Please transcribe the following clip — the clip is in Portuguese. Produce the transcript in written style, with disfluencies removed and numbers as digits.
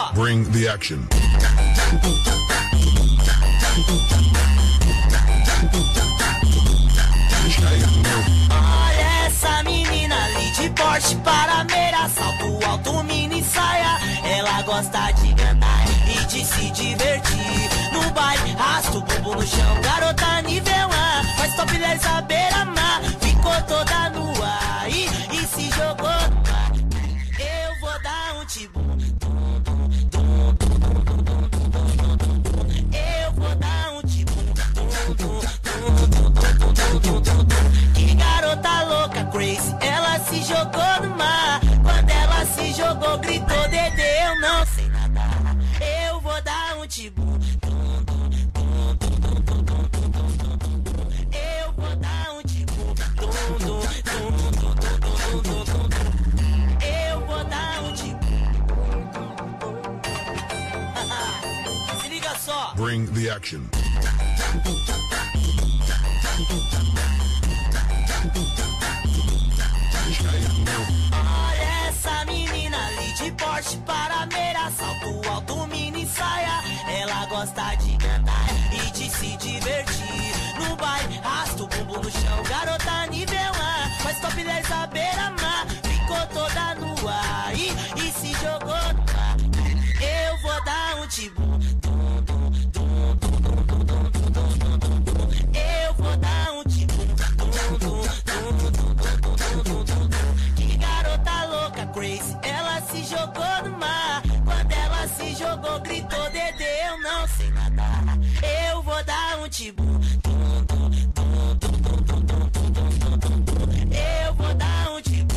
só. Bring the action. Olha essa menina ali de Porsche Panamera, salto alto, mini saia. Ela gosta de andar e de se divertir. No baile, rasta o bumbum no chão, garota nível 1. Faz topless à beira-mar, ficou toda nua e se jogou no mar. Eu vou dar um tibum. Eu vou dar um tibum. Que garota louca, crazy, ela se jogou no mar. Quando ela se jogou, gritou, Dedê, eu não sei nadar. Eu vou dar um tibum. Eu vou dar um tibum. Eu vou dar um tibum. Se liga só. Bring the action. Olha essa menina ali de Porsche Panamera, salto alto, mini saia. Ela gosta de andar e de se divertir. No baile, rasta o bumbum no chão, garota nível 1. Faz topless à beira-mar, ficou toda nua e se jogou no mar. Eu vou dar um tibum. Eu vou dar um tibum. Que garota louca, crazy, ela se jogou no mar. Quando ela se jogou, gritou, Dedê, eu não sei nadar. Eu vou dar um tibum. Eu vou dar um tibum.